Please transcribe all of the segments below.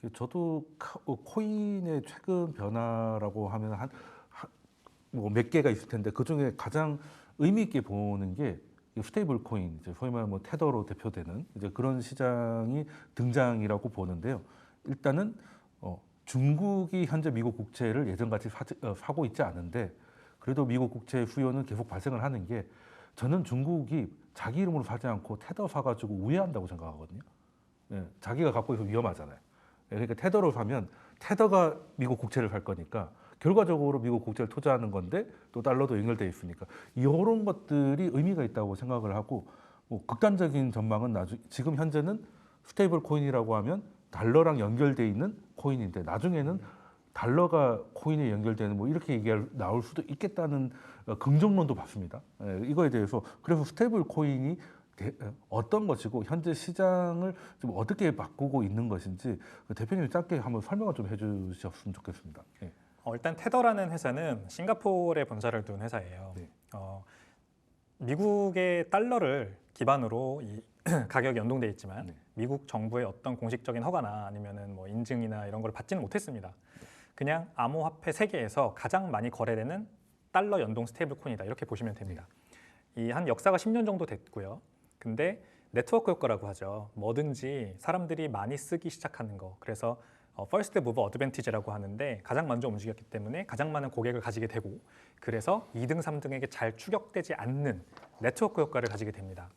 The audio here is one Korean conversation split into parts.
저도 코인의 최근 변화라고 하면 뭐 몇 개가 있을 텐데 그 중에 가장 의미 있게 보는 게 스테이블 코인, 이제 소위 말하면 뭐 테더로 대표되는 이제 그런 시장이 등장이라고 보는데요. 일단은 중국이 현재 미국 국채를 예전같이 사고 있지 않은데 그래도 미국 국채 수요는 계속 발생을 하는 게 저는 중국이 자기 이름으로 사지 않고 테더 사가지고 우회한다고 생각하거든요. 예, 자기가 갖고 있어서 위험하잖아요. 예, 그러니까 테더로 사면 테더가 미국 국채를 살 거니까 결과적으로 미국 국채를 투자하는 건데 또 달러도 연결돼 있으니까 이런 것들이 의미가 있다고 생각을 하고 뭐 극단적인 전망은 지금 현재는 스테이블 코인이라고 하면 달러랑 연결돼 있는 코인인데 나중에는 달러가 코인에 연결되는 뭐 이렇게 얘기가 나올 수도 있겠다는 긍정론도 봤습니다. 예, 이거에 대해서 그래서 스테이블 코인이 어떤 것이고 현재 시장을 좀 어떻게 바꾸고 있는 것인지 대표님이 짧게 한번 설명을 좀 해주셨으면 좋겠습니다. 예. 일단 테더라는 회사는 싱가포르에 본사를 둔 회사예요. 네. 미국의 달러를 기반으로 이 가격이 연동돼 있지만 네. 미국 정부의 어떤 공식적인 허가나 아니면은 뭐 인증이나 이런 걸 받지는 못했습니다. 그냥 암호화폐 세계에서 가장 많이 거래되는 달러 연동 스테이블 코인이다 이렇게 보시면 됩니다. 이 한 역사가 10년 정도 됐고요. 근데 네트워크 효과라고 하죠. 뭐든지 사람들이 많이 쓰기 시작하는 거. 그래서 퍼스트 무버 어드밴티지라고 하는데 가장 먼저 움직였기 때문에 가장 많은 고객을 가지게 되고 그래서 2등, 3등에게 잘 추격되지 않는 네트워크 효과를 가지게 됩니다.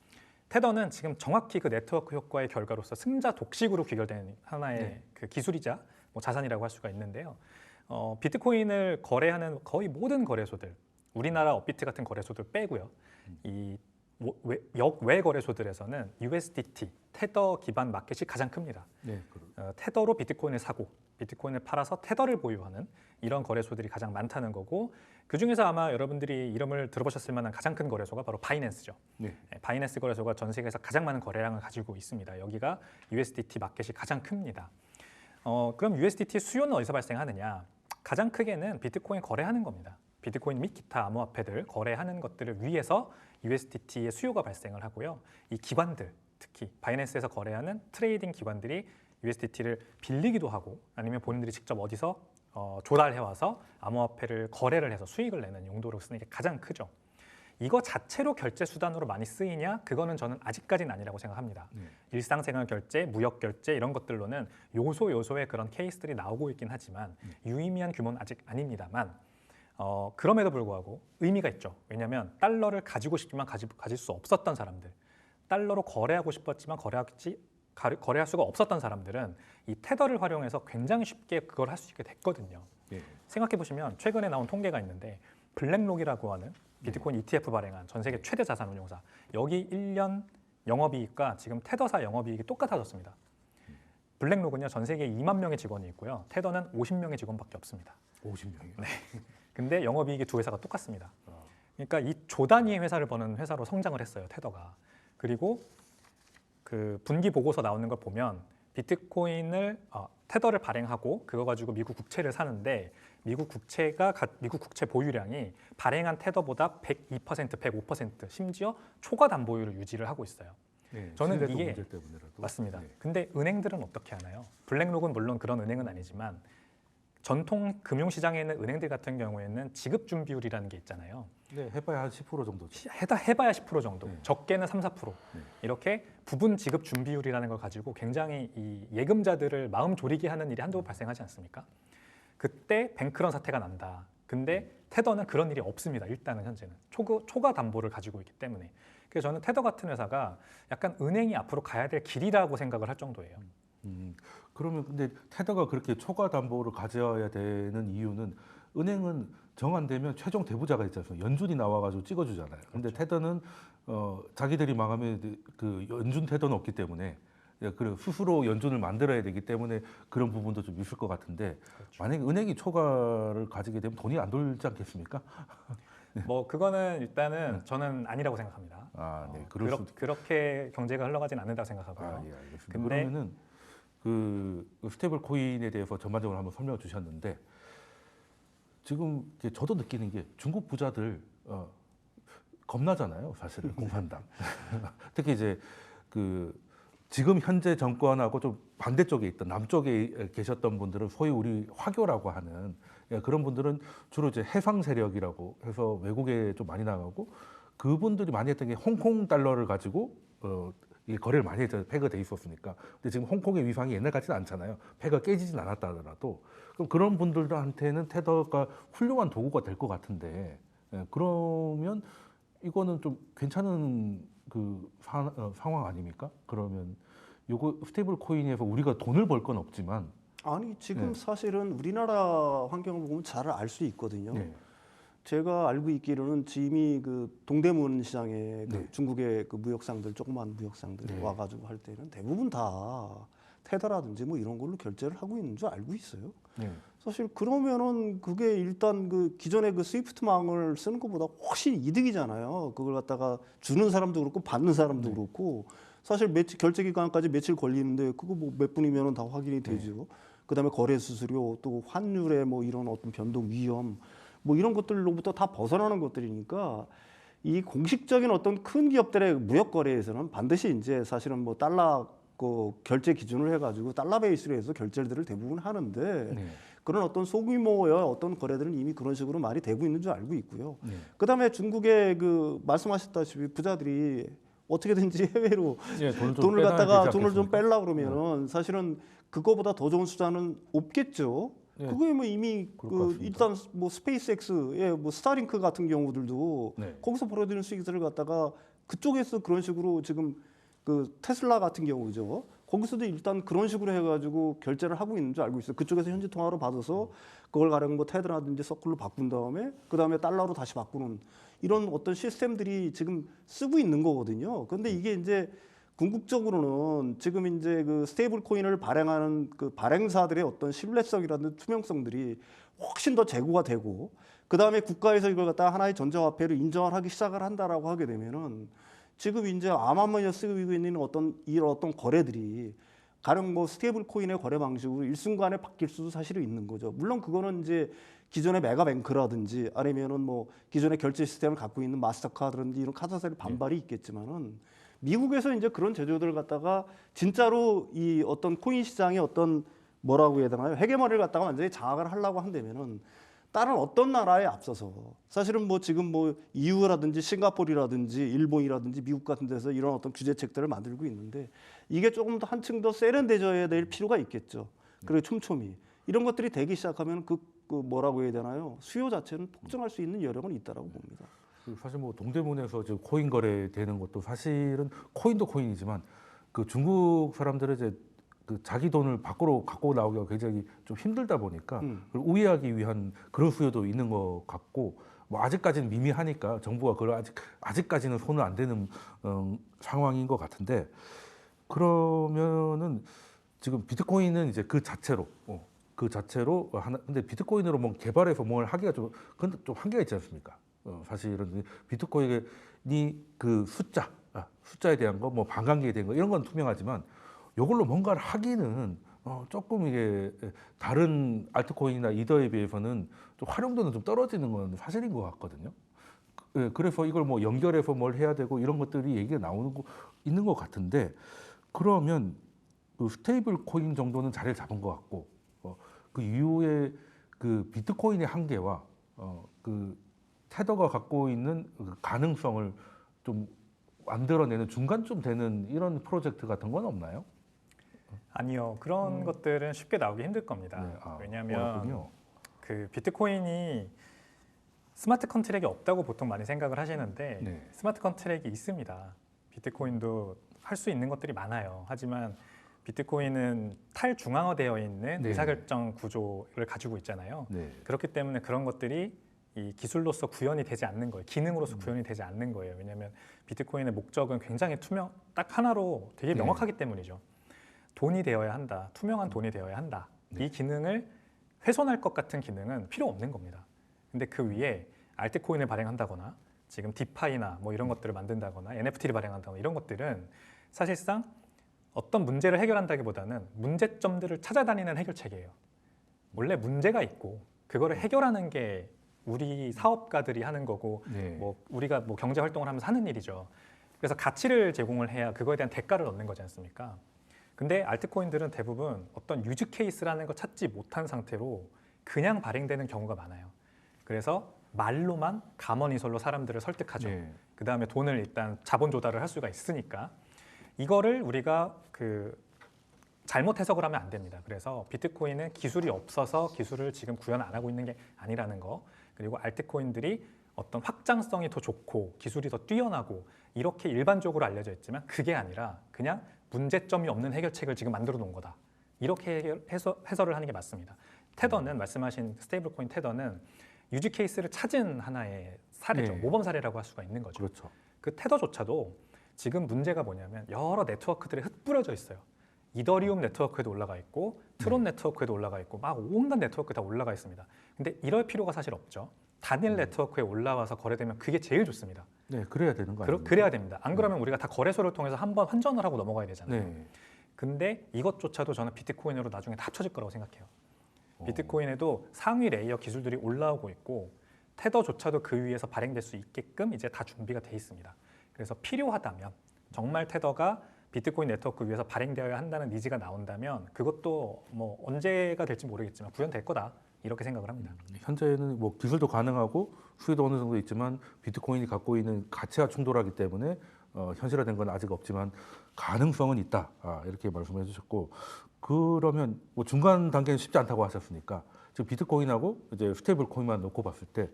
테더는 지금 정확히 그 네트워크 효과의 결과로서 승자 독식으로 귀결된 하나의 그 기술이자 뭐 자산이라고 할 수가 있는데요. 비트코인을 거래하는 거의 모든 거래소들, 우리나라 업비트 같은 거래소들 빼고요. 이 역외 거래소들에서는 USDT, 테더 기반 마켓이 가장 큽니다. 네, 테더로 비트코인을 사고 비트코인을 팔아서 테더를 보유하는 이런 거래소들이 가장 많다는 거고 그중에서 아마 여러분들이 이름을 들어보셨을 만한 가장 큰 거래소가 바로 바이낸스죠. 네. 바이낸스 거래소가 전 세계에서 가장 많은 거래량을 가지고 있습니다. 여기가 USDT 마켓이 가장 큽니다. 그럼 USDT 수요는 어디서 발생하느냐? 가장 크게는 비트코인 거래하는 겁니다. 비트코인 및 기타 암호화폐들 거래하는 것들을 위해서 USDT의 수요가 발생을 하고요. 이 기관들, 특히 바이낸스에서 거래하는 트레이딩 기관들이 USDT를 빌리기도 하고 아니면 본인들이 직접 어디서 조달해와서 암호화폐를 거래를 해서 수익을 내는 용도로 쓰는 게 가장 크죠. 이거 자체로 결제 수단으로 많이 쓰이냐? 그거는 저는 아직까지는 아니라고 생각합니다. 일상생활 결제, 무역 결제 이런 것들로는 요소의 그런 케이스들이 나오고 있긴 하지만 유의미한 규모는 아직 아닙니다만 그럼에도 불구하고 의미가 있죠. 왜냐하면 달러를 가지고 싶지만 가질 수 없었던 사람들, 달러로 거래하고 싶었지만 거래할 수가 없었던 사람들은 이 테더를 활용해서 굉장히 쉽게 그걸 할 수 있게 됐거든요. 생각해 보시면 최근에 나온 통계가 있는데 블랙록이라고 하는 비트코인 ETF 발행한 전 세계 최대 자산 운용사, 여기 1년 영업이익과 지금 테더사 영업이익이 똑같아졌습니다. 블랙록은요 전 세계에 2만 명의 직원이 있고요. 테더는 50명의 직원밖에 없습니다. 50명이요? 네. 근데 영업이익이 두 회사가 똑같습니다. 그러니까 이 조 단위의 회사를 버는 회사로 성장을 했어요, 테더가. 그리고 그 분기 보고서 나오는 걸 보면 비트코인을 테더를 발행하고 그거 가지고 미국 국채를 사는데 미국 국채 보유량이 발행한 테더보다 102%, 105% 심지어 초과 담보율을 유지를 하고 있어요. 네, 저는 이게 문제 때문이라도. 맞습니다. 네. 근데 은행들은 어떻게 하나요? 블랙록은 물론 그런 은행은 아니지만 전통 금융시장에 있는 은행들 같은 경우에는 지급 준비율이라는 게 있잖아요. 네, 해봐야 한 10% 정도. 해봐야 10% 정도, 네. 적게는 3, 4%. 이렇게 부분 지급 준비율이라는 걸 가지고 굉장히 이 예금자들을 마음 졸이게 하는 일이 한두 번 발생하지 않습니까? 그때 뱅크런 사태가 난다. 근데 테더는 그런 일이 없습니다. 일단은 현재는 초과 담보를 가지고 있기 때문에. 그래서 저는 테더 같은 회사가 약간 은행이 앞으로 가야 될 길이라고 생각을 할 정도예요. 그러면 근데 테더가 그렇게 초과 담보를 가져야 되는 이유는 은행은 정 안 되면 최종 대부자가 있지 않습니까? 연준이 나와가지고 찍어주잖아요. 근데 테더는 자기들이 망하면 그 연준 테더는 없기 때문에 그 스스로 연준을 만들어야 되기 때문에 그런 부분도 좀 있을 것 같은데 만약에 은행이 초과를 가지게 되면 돈이 안 돌지 않겠습니까? 뭐 그거는 일단은 저는 아니라고 생각합니다. 네, 그렇게 경제가 흘러가진 않는다고 생각하고요. 예, 알겠습니다. 근데 그러면은 그 스테이블 코인에 대해서 전반적으로 한번 설명을 주셨는데 지금 저도 느끼는 게 중국 부자들 겁나잖아요, 사실은 공산당. 특히 이제 그 지금 현재 정권하고 좀 반대쪽에 있던 남쪽에 계셨던 분들은 소위 우리 화교라고 하는 그런 분들은 주로 이제 해상 세력이라고 해서 외국에 좀 많이 나가고 그분들이 많이 했던 게 홍콩 달러를 가지고 이 거래를 많이 했잖아요. 패가 돼 있었으니까. 근데 지금 홍콩의 위상이 옛날 같지는 않잖아요. 패가 깨지진 않았다 하더라도 그럼 그런 분들한테는 테더가 훌륭한 도구가 될 것 같은데 그러면 이거는 좀 괜찮은 그 상황 아닙니까? 그러면 요거 스테이블 코인에서 우리가 돈을 벌 건 없지만 아니 지금 네. 사실은 우리나라 환경을 보면 잘 알 수 있거든요. 네. 제가 알고 있기로는 이미 그 동대문 시장에 그 네. 중국의 그 무역상들 조그만 무역상들이 네. 와가지고 할 때는 대부분 다 테더라든지 뭐 이런 걸로 결제를 하고 있는 줄 알고 있어요. 네. 사실 그러면은 그게 일단 그 기존의 그 스위프트망을 쓰는 것보다 훨씬 이득이잖아요. 그걸 갖다가 주는 사람도 그렇고 받는 사람도 네. 그렇고 사실 며칠 결제 기간까지 며칠 걸리는데 그거 뭐 몇 분이면은 다 확인이 되죠. 그다음에 거래 수수료 또 환율의 뭐 이런 어떤 변동 위험 뭐 이런 것들로부터 다 벗어나는 것들이니까 이 공식적인 어떤 큰 기업들의 무역 거래에서는 반드시 이제 사실은 뭐 달러 그 결제 기준을 해가지고 달러 베이스로 해서 결제들을 대부분 하는데 네. 그런 어떤 소규모의 어떤 거래들은 이미 그런 식으로 많이 되고 있는 줄 알고 있고요. 네. 그다음에 중국의 그 말씀하셨다시피 부자들이 어떻게든지 해외로 네, 돈을 좀 돈을 빼놔야 갖다가 되지 돈을 좀 않겠습니까? 빼려고 그러면은 사실은 그거보다 더 좋은 수단은 없겠죠. 네. 그거에 뭐 이미 그럴 것 그 같습니다. 일단 뭐 스페이스X의 뭐 스타링크 같은 경우들도 네. 거기서 벌어들이는 수익들을 갖다가 그쪽에서 그런 식으로 지금 그 테슬라 같은 경우죠. 거기서도 일단 그런 식으로 해가지고 결제를 하고 있는 줄 알고 있어요. 그쪽에서 현지 통화로 받아서 그걸 가령 뭐 테드라든지 서클로 바꾼 다음에 달러로 다시 바꾸는 이런 어떤 시스템들이 지금 쓰고 있는 거거든요. 그런데 이게 이제 궁극적으로는 지금 이제 그 스테이블 코인을 발행하는 그 발행사들의 어떤 신뢰성이라든 투명성들이 훨씬 더 제고가 되고 그 다음에 국가에서 이걸 갖다 하나의 전자화폐로 인정을 하기 시작을 한다라고 하게 되면은 지금 이제 암암리에 쓰고 있는 이런 어떤 거래들이 가령 뭐 스테이블 코인의 거래 방식으로 일순간에 바뀔 수도 사실은 있는 거죠. 물론 그거는 이제 기존의 메가뱅크라든지 아니면은 뭐 기존의 결제 시스템을 갖고 있는 마스터카드라든지 이런 카드사들의 반발이 있겠지만은 미국에서 이제 그런 제조들을 갖다가 진짜로 이 어떤 코인 시장의 어떤 뭐라고 해야 되나요? 헤게모니를 갖다가 완전히 장악을 하려고 한다면은 다른 어떤 나라에 앞서서 사실은 뭐 지금 뭐 EU라든지 싱가포르라든지 일본이라든지 미국 같은 데서 이런 어떤 규제책들을 만들고 있는데 이게 조금 더 한층 더 세련되어야 될 필요가 있겠죠. 그리고 촘촘히 이런 것들이 되기 시작하면 그 뭐라고 해야 되나요? 수요 자체는 폭증할 수 있는 여력은 있다라고 봅니다. 사실 뭐 동대문에서 지금 코인 거래되는 것도 사실은 코인도 코인이지만 그 중국 사람들은 이제 그 자기 돈을 밖으로 갖고 나오기가 굉장히 좀 힘들다 보니까 그걸 우회하기 위한 그런 수요도 있는 것 같고 뭐 아직까지는 미미하니까 정부가 그걸 아직까지는 손을 안 대는 상황인 것 같은데 그러면은 지금 비트코인은 이제 그 자체로 하나 근데 비트코인으로 뭐 개발해서 뭘 하기가 근데 좀 한계가 있지 않습니까? 사실은 비트코인이 그 숫자에 대한 거, 뭐 반감기에 대한 거 이런 건 투명하지만 이걸로 뭔가를 하기는 조금 이게 다른 알트코인이나 이더에 비해서는 좀 활용도는 좀 떨어지는 건 사실인 것 같거든요. 그래서 이걸 뭐 연결해서 뭘 해야 되고 이런 것들이 얘기가 있는 것 같은데 그러면 그 스테이블 코인 정도는 자리를 잡은 것 같고 그 이후에 그 비트코인의 한계와 그 테더가 갖고 있는 그 가능성을 좀 만들어내는 중간쯤 되는 이런 프로젝트 같은 건 없나요? 아니요. 그런 것들은 쉽게 나오기 힘들 겁니다. 네, 왜냐하면 어렵군요. 그 비트코인이 스마트 컨트랙이 없다고 보통 많이 생각을 하시는데 네. 스마트 컨트랙이 있습니다. 비트코인도 할 수 있는 것들이 많아요. 하지만 비트코인은 탈중앙화되어 있는 네. 의사결정 구조를 가지고 있잖아요. 네. 그렇기 때문에 그런 것들이 이 기술로서 구현이 되지 않는 거예요. 기능으로서 구현이 되지 않는 거예요. 왜냐하면 비트코인의 목적은 굉장히 딱 하나로 되게 네. 명확하기 때문이죠. 돈이 되어야 한다. 투명한 돈이 되어야 한다. 네. 이 기능을 훼손할 것 같은 기능은 필요 없는 겁니다. 근데 그 위에 알트코인을 발행한다거나 지금 디파이나 뭐 이런 것들을 만든다거나 NFT를 발행한다거나 이런 것들은 사실상 어떤 문제를 해결한다기보다는 문제점들을 찾아다니는 해결책이에요. 원래 문제가 있고 그거를 해결하는 게 우리 사업가들이 하는 거고 네. 뭐 우리가 뭐 경제 활동을 하면서 하는 일이죠. 그래서 가치를 제공을 해야 그거에 대한 대가를 얻는 거지 않습니까? 근데 알트코인들은 대부분 어떤 유즈 케이스라는 거 찾지 못한 상태로 그냥 발행되는 경우가 많아요. 그래서 말로만 감언이설로 사람들을 설득하죠. 네. 그 다음에 돈을 일단 자본 조달을 할 수가 있으니까 이거를 우리가 잘못 해석을 하면 안 됩니다. 그래서 비트코인은 기술이 없어서 기술을 지금 구현 안 하고 있는 게 아니라는 거, 그리고 알트코인들이 어떤 확장성이 더 좋고 기술이 더 뛰어나고 이렇게 일반적으로 알려져 있지만 그게 아니라 그냥 문제점이 없는 해결책을 지금 만들어 놓은 거다. 이렇게 해설을 하는 게 맞습니다. 테더는 말씀하신 스테이블코인 테더는 유즈 케이스를 찾은 하나의 사례죠. 네. 모범 사례라고 할 수가 있는 거죠. 그렇죠. 그 테더조차도 지금 문제가 뭐냐면 여러 네트워크들이 흩뿌려져 있어요. 이더리움 네트워크에도 올라가 있고 트론 네트워크에도 올라가 있고 막 온갖 네트워크 다 올라가 있습니다. 근데 이럴 필요가 사실 없죠. 단일 네트워크에 올라와서 거래되면 그게 제일 좋습니다. 네, 그래야 되는 거 아니에요? 그래야 됩니다. 안 그러면 우리가 다 거래소를 통해서 한번 환전을 하고 넘어가야 되잖아요. 네. 근데 이것조차도 저는 비트코인으로 나중에 다 합쳐질 거라고 생각해요. 어. 비트코인에도 상위 레이어 기술들이 올라오고 있고 테더조차도 그 위에서 발행될 수 있게끔 이제 다 준비가 돼 있습니다. 그래서 필요하다면 정말 테더가 비트코인 네트워크 위에서 발행되어야 한다는 니즈가 나온다면 그것도 뭐 언제가 될지 모르겠지만 구현될 거다 이렇게 생각을 합니다. 현재는 뭐 기술도 가능하고 수요도 어느 정도 있지만 비트코인이 갖고 있는 가치와 충돌하기 때문에 현실화된 건 아직 없지만 가능성은 있다. 이렇게 말씀해 주셨고, 그러면 뭐 중간 단계는 쉽지 않다고 하셨으니까 지금 비트코인하고 이제 스테이블 코인만 놓고 봤을 때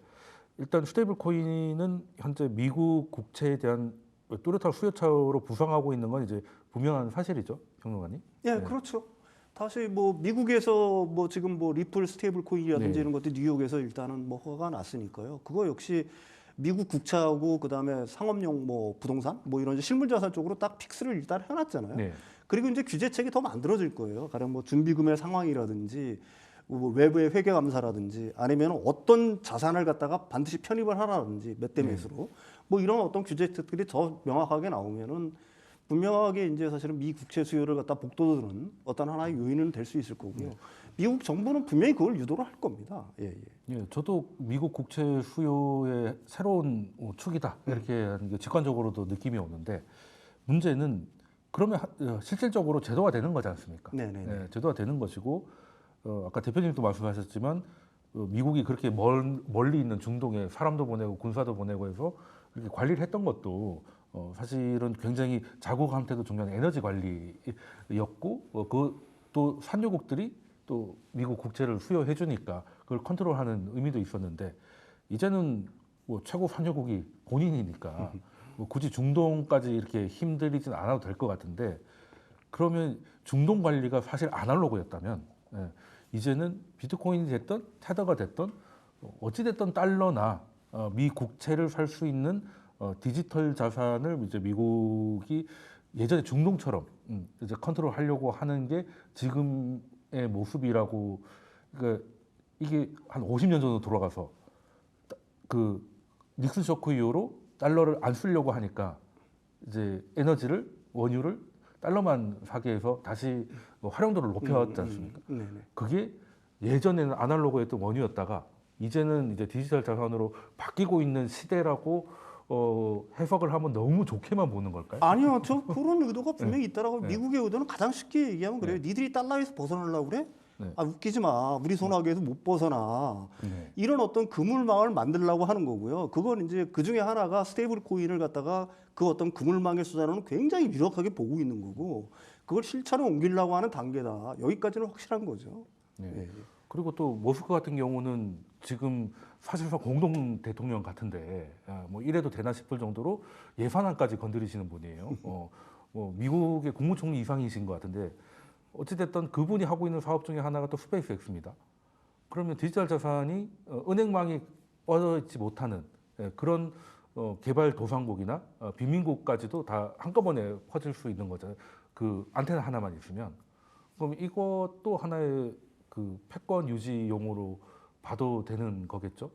일단 스테이블 코인은 현재 미국 국채에 대한 뚜렷한 수요처로 부상하고 있는 건 이제 분명한 사실이죠, 평론가님. 예, 네. 그렇죠. 다시 뭐 미국에서 뭐 지금 뭐 리플 스테이블 코인이라든지 네. 이런 것들 뉴욕에서 일단은 뭐 허가가 났으니까요. 그거 역시 미국 국채하고 그다음에 상업용 뭐 부동산 뭐 이런 실물 자산 쪽으로 딱 픽스를 일단 해놨잖아요. 네. 그리고 이제 규제책이 더 만들어질 거예요. 가령 뭐 준비금의 상황이라든지 뭐 외부의 회계 감사라든지 아니면 어떤 자산을 갖다가 반드시 편입을 하라든지 몇 대 몇으로 뭐 이런 어떤 규제책들이 더 명확하게 나오면은 분명하게 이제 사실은 미 국채 수요를 갖다 복돋우는 어떤 하나의 요인은 될 수 있을 거고요. 미국 정부는 분명히 그걸 유도를 할 겁니다. 예, 예. 예, 저도 미국 국채 수요의 새로운 축이다 이렇게 하는 게 직관적으로도 느낌이 오는데 문제는 그러면 실질적으로 제도화 되는 거지 않습니까? 네네네. 예, 제도화 되는 것이고 아까 대표님도 말씀하셨지만 미국이 그렇게 멀리 있는 중동에 사람도 보내고 군사도 보내고 해서 이렇게 관리를 했던 것도 사실은 굉장히 자국한테도 중요한 에너지 관리였고 또 산유국들이 또 미국 국채를 수요해 주니까 그걸 컨트롤하는 의미도 있었는데 이제는 뭐 최고 산유국이 본인이니까 뭐 굳이 중동까지 이렇게 힘들이진 않아도 될 것 같은데 그러면 중동 관리가 사실 아날로그였다면 이제는 비트코인이 됐던 테더가 됐던 어찌 됐던 달러나 미 국채를 살 수 있는 디지털 자산을 이제 미국이 예전에 중동처럼 이제 컨트롤하려고 하는 게 지금의 모습이라고. 그러니까 이게 한 50년 정도 돌아가서 그 닉슨 쇼크 이후로 달러를 안 쓰려고 하니까 이제 에너지를 원유를 달러만 사게 해서 다시 뭐 활용도를 높여왔지 않습니까? 네네. 그게 예전에는 아날로그였던 원유였다가 이제는 이제 디지털 자산으로 바뀌고 있는 시대라고 해석을 하면 너무 좋게만 보는 걸까요? 아니요, 저 그런 의도가 분명히 있다라고. 네. 미국의 의도는 가장 쉽게 얘기하면 그래요. 니들이 달러에서 벗어나려고 그래? 네. 아, 웃기지 마. 우리 손아귀에서 못 벗어나. 네. 이런 어떤 그물망을 만들려고 하는 거고요. 그건 이제 그 중에 하나가 스테이블 코인을 갖다가 그 어떤 그물망의 수단으로는 굉장히 유력하게 보고 있는 거고 그걸 실천에 옮기려고 하는 단계다. 여기까지는 확실한 거죠. 네. 예, 예. 그리고 또 모스크 같은 경우는 지금 사실상 공동 대통령 같은데 뭐 이래도 되나 싶을 정도로 예산안까지 건드리시는 분이에요. 뭐 미국의 국무총리 이상이신 것 같은데 어찌됐든 그분이 하고 있는 사업 중에 하나가 또 스페이스X입니다. 그러면 디지털 자산이 은행망이 뻗어 있지 못하는 그런 개발 도상국이나 빈민국까지도 다 한꺼번에 퍼질 수 있는 거잖아요. 그 안테나 하나만 있으면. 그럼 이것도 하나의 그 패권 유지용으로 봐도 되는 거겠죠?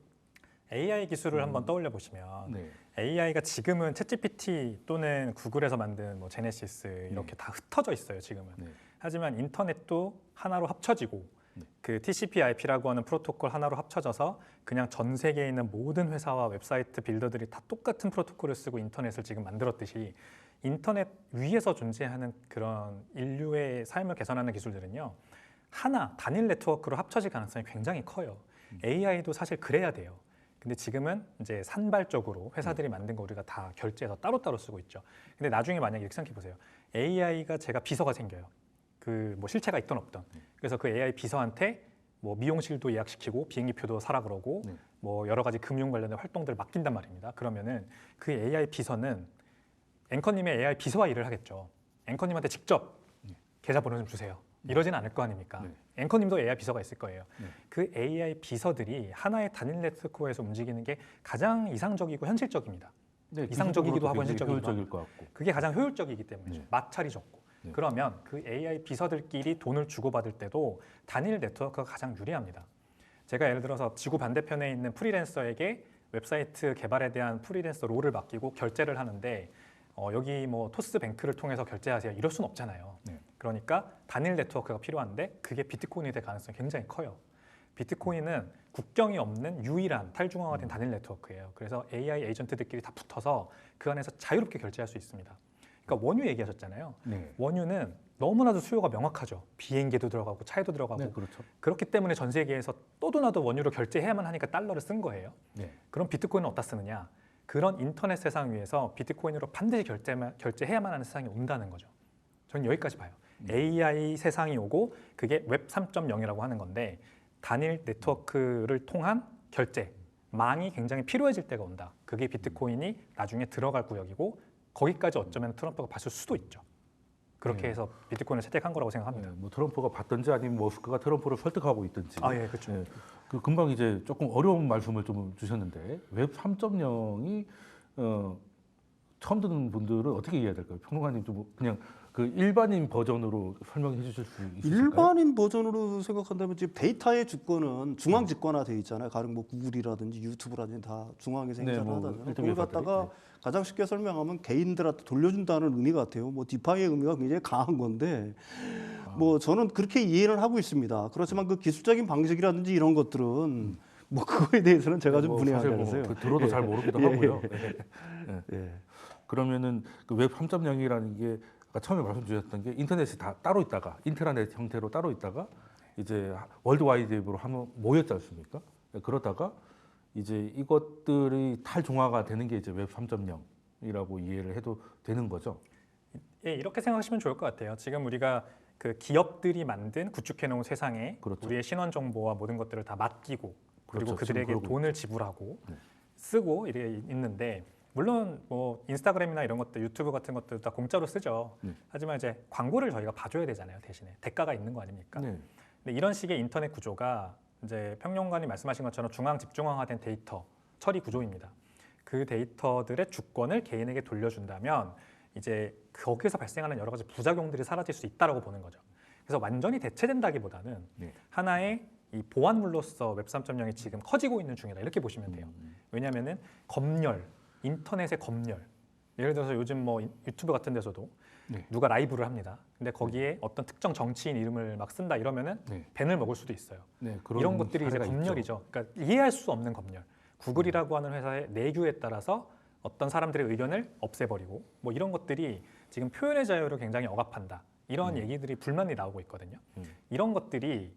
AI 기술을 한번 떠올려 보시면 네. AI가 지금은 챗GPT 또는 구글에서 만든 뭐 제네시스 이렇게 다 흩어져 있어요 지금은. 네. 하지만 인터넷도 하나로 합쳐지고 네. 그 TCP/IP라고 하는 프로토콜 하나로 합쳐져서 그냥 전 세계에 있는 모든 회사와 웹사이트 빌더들이 다 똑같은 프로토콜을 쓰고 인터넷을 지금 만들었듯이 인터넷 위에서 존재하는 그런 인류의 삶을 개선하는 기술들은요, 하나 단일 네트워크로 합쳐질 가능성이 굉장히 커요. AI도 사실 그래야 돼요. 근데 지금은 이제 산발적으로 회사들이 만든 거 우리가 다 결제해서 따로따로 쓰고 있죠. 근데 나중에 만약에 이렇게 생각해 보세요. AI가 제가 비서가 생겨요. 그 뭐 실체가 있던 없던. 그래서 그 AI 비서한테 뭐 미용실도 예약시키고 비행기표도 사라 그러고 뭐 여러 가지 금융 관련된 활동들을 맡긴단 말입니다. 그러면은 그 AI 비서는 앵커님의 AI 비서와 일을 하겠죠. 앵커님한테 직접 계좌번호 좀 주세요. 이러진 않을 거 아닙니까? 앵커님도 AI 비서가 있을 거예요. 그 AI 비서들이 하나의 단일 네트워크에서 움직이는 게 가장 이상적이고 현실적입니다. 네, 이상적이기도 하고 굉장히 현실적이기도 효율적일 하고. 것 같고. 그게 가장 효율적이기 때문이죠. 마찰이 적고. 그러면 그 AI 비서들끼리 돈을 주고받을 때도 단일 네트워크가 가장 유리합니다. 제가 예를 들어서 지구 반대편에 있는 프리랜서에게 웹사이트 개발에 대한 프리랜서 롤을 맡기고 결제를 하는데 여기 뭐 토스뱅크를 통해서 결제하세요. 이럴 수는 없잖아요. 그러니까 단일 네트워크가 필요한데 그게 비트코인이 될 가능성이 굉장히 커요. 비트코인은 국경이 없는 유일한 탈중앙화된 단일 네트워크예요. 그래서 AI 에이전트들끼리 다 붙어서 그 안에서 자유롭게 결제할 수 있습니다. 그러니까 원유 얘기하셨잖아요. 원유는 너무나도 수요가 명확하죠. 비행기도 들어가고 차에도 들어가고. 네, 그렇죠. 그렇기 때문에 전 세계에서 또도 나도 원유로 결제해야만 하니까 달러를 쓴 거예요. 그럼 비트코인은 어디다 쓰느냐? 그런 인터넷 세상 위에서 비트코인으로 반드시 결제해야만 하는 세상이 온다는 거죠. 저는 여기까지 봐요. AI 세상이 오고 그게 웹 3.0이라고 하는 건데 단일 네트워크를 통한 결제, 망이 굉장히 필요해질 때가 온다. 그게 비트코인이 나중에 들어갈 구역이고 거기까지 어쩌면 트럼프가 봤을 수도 있죠. 그렇게 해서 비트코인을 채택한 거라고 생각합니다. 뭐 트럼프가 받든지 아니면 머스크가 트럼프를 설득하고 있든지. 예, 그렇죠. 그 금방 이제 조금 어려운 말씀을 좀 주셨는데 웹 3.0이 처음 듣는 분들은 어떻게 이해해야 될까요? 평론가님 좀 그냥 그 일반인 버전으로 설명해 주실 수 있으실까요? 일반인 버전으로 생각한다면 지금 데이터의 주권은 중앙 집권화돼 있잖아요. 가령 뭐 구글이라든지 유튜브라든지 다 중앙에서 행사를 뭐 하잖아요. 일종의 그걸 갖다가 회사들이, 가장 쉽게 설명하면 개인들한테 돌려준다는 의미 같아요. 뭐 디파이의 의미가 굉장히 강한 건데 뭐 저는 그렇게 이해를 하고 있습니다. 그렇지만 그 기술적인 방식이라든지 이런 것들은 뭐 그거에 대해서는 제가 좀 사실 분해하면서요. 들어도 잘 모르기도 하고요. 예. 그러면은 그 웹 3.0이라는 게 아까 처음에 말씀 주셨던 게 인터넷이 다 따로 있다가 인트라넷 형태로 따로 있다가 이제 월드와이드웹으로 한번 모였지 않습니까? 그러다가 이제 이것들이 탈중화가 되는 게 이제 웹 3.0이라고 이해를 해도 되는 거죠. 예, 이렇게 생각하시면 좋을 것 같아요. 지금 우리가 그 기업들이 만든 구축해 놓은 세상에 그렇죠. 우리의 신원 정보와 모든 것들을 다 맡기고 그리고 그렇죠. 그들에게 지금 그러고 돈을 지불하고 네. 쓰고 이렇게 있는데 물론 뭐 인스타그램이나 이런 것들 유튜브 같은 것들 다 공짜로 쓰죠. 하지만 이제 광고를 저희가 봐줘야 되잖아요. 대신에 대가가 있는 거 아닙니까? 네. 근데 이런 식의 인터넷 구조가 이제 평론가님 말씀하신 것처럼 중앙 집중화된 데이터 처리 구조입니다. 그 데이터들의 주권을 개인에게 돌려준다면 이제 거기에서 발생하는 여러 가지 부작용들이 사라질 수 있다라고 보는 거죠. 그래서 완전히 대체된다기보다는 하나의 이 보안물로서 웹 3.0이 지금 커지고 있는 중이다 이렇게 보시면 돼요. 왜냐하면은 검열, 인터넷의 검열. 예를 들어서 요즘 뭐 유튜브 같은 데서도 누가 라이브를 합니다. 근데 거기에 어떤 특정 정치인 이름을 막 쓴다 이러면은 밴을 먹을 수도 있어요. 그런 이런 것들이 이제 사례가 검열이죠. 그러니까 이해할 수 없는 검열. 구글이라고 하는 회사의 내규에 따라서 어떤 사람들의 의견을 없애버리고 뭐 이런 것들이 지금 표현의 자유를 굉장히 억압한다. 이런 얘기들이 불만이 나오고 있거든요. 이런 것들이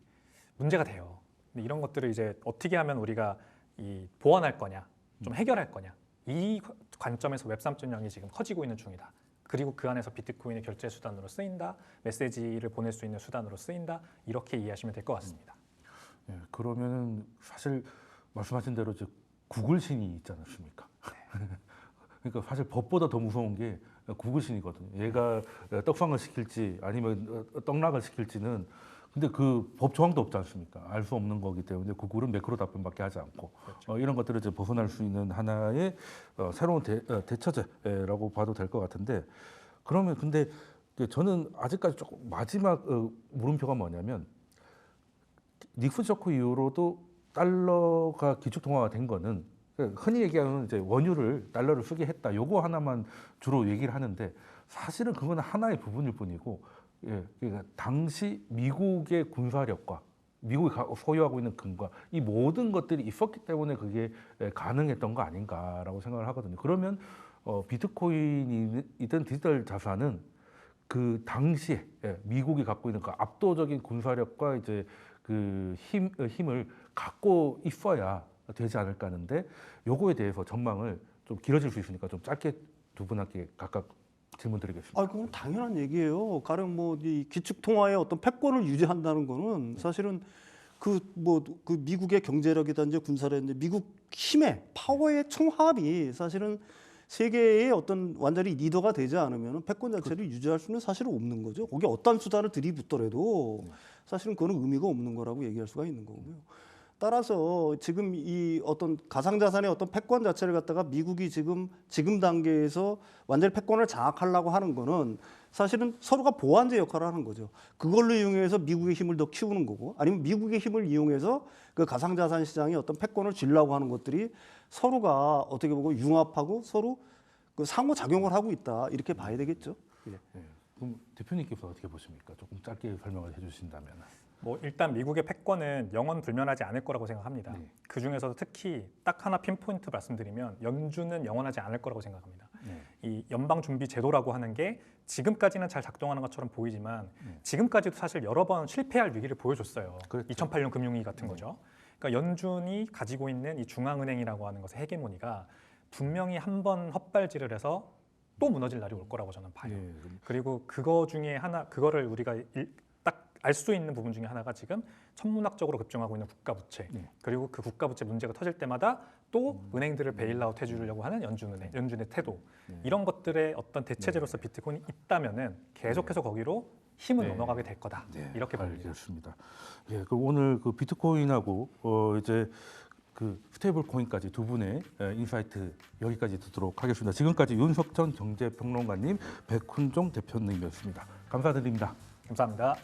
문제가 돼요. 근데 이런 것들을 이제 어떻게 하면 우리가 이 보완할 거냐, 좀 해결할 거냐. 이 관점에서 웹 3.0이 지금 커지고 있는 중이다. 그리고 그 안에서 비트코인의 결제 수단으로 쓰인다, 메시지를 보낼 수 있는 수단으로 쓰인다. 이렇게 이해하시면 될 것 같습니다. 그러면은 사실 말씀하신 대로 이제 구글 신이 있지 않습니까? 그러니까 사실 법보다 더 무서운 게 구글 신이거든요. 얘가 떡상을 시킬지 아니면 떡락을 시킬지는 근데 그 법 조항도 없지 않습니까? 알 수 없는 거기 때문에 구글은 매크로 답변밖에 하지 않고 이런 것들을 이제 벗어날 수 있는 하나의 새로운 대처제라고 봐도 될 것 같은데 그러면 근데 저는 아직까지 조금 마지막 물음표가 뭐냐면 닉슨 쇼크 이후로도 달러가 기축통화가 된 거는 흔히 얘기하는 이제 원유를 달러를 쓰게 했다. 요거 하나만 주로 얘기를 하는데 사실은 그건 하나의 부분일 뿐이고 그러니까 당시 미국의 군사력과 미국이 소유하고 있는 금과 이 모든 것들이 있었기 때문에 그게 가능했던 거 아닌가라고 생각을 하거든요. 그러면 비트코인이든 디지털 자산은 그 당시에 미국이 갖고 있는 그 압도적인 군사력과 이제 그 힘을 갖고 있어야 되지 않을까 하는데 요거에 대해서 전망을 좀 길어질 수 있으니까 좀 짧게 두 분께 각각 질문 드리겠습니다. 아, 그건 당연한 얘기예요. 가령 뭐 이 기축 통화의 어떤 패권을 유지한다는 거는 사실은 그 미국의 경제력이든지 군사력이든지 미국 힘의 파워의 총합이 사실은 세계의 어떤 완전히 리더가 되지 않으면 패권 자체를 유지할 수는 사실은 없는 거죠. 거기에 어떤 수단을 들이붓더라도 사실은 그거는 의미가 없는 거라고 얘기할 수가 있는 거고요. 따라서 지금 이 어떤 가상자산의 어떤 패권 자체를 갖다가 미국이 지금 단계에서 완전히 패권을 장악하려고 하는 거는 사실은 서로가 보완제 역할을 하는 거죠. 그걸로 이용해서 미국의 힘을 더 키우는 거고, 아니면 미국의 힘을 이용해서 그 가상자산 시장의 어떤 패권을 쥐려고 하는 것들이 서로가 어떻게 보고 융합하고 서로 그 상호작용을 하고 있다, 이렇게 봐야 되겠죠. 예. 네. 그럼 대표님께서 어떻게 보십니까? 조금 짧게 설명을 해주신다면. 뭐 일단 미국의 패권은 영원 불면하지 않을 거라고 생각합니다. 네. 그 중에서도 특히 딱 하나 핀포인트 말씀드리면 연준은 영원하지 않을 거라고 생각합니다. 네. 이 연방준비제도라고 하는 게 지금까지는 잘 작동하는 것처럼 보이지만 지금까지도 사실 여러 번 실패할 위기를 보여줬어요. 그렇죠. 2008년 금융위기 같은 거죠. 그러니까 연준이 가지고 있는 이 중앙은행이라고 하는 것의 헤게모니가 분명히 한 번 헛발질을 해서 또 무너질 날이 올 거라고 저는 봐요. 네. 그리고 그거 중에 하나, 그거를 우리가 딱 알 수 있는 부분 중에 하나가 지금 천문학적으로 급증하고 있는 국가 부채. 네. 그리고 그 국가 부채 문제가 터질 때마다 또 은행들을 베일아웃 해주려고 하는 연준의 태도. 이런 것들의 어떤 대체제로서 비트코인이 있다면은 계속해서 거기로 힘을 넘어가게 될 거다. 이렇게 봅니다. 알겠습니다. 예, 그 오늘 그 비트코인하고 이제 그 스테이블 코인까지 두 분의 인사이트 여기까지 듣도록 하겠습니다. 지금까지 윤석천 경제평론가님, 백훈종 대표님이었습니다. 감사드립니다. 감사합니다.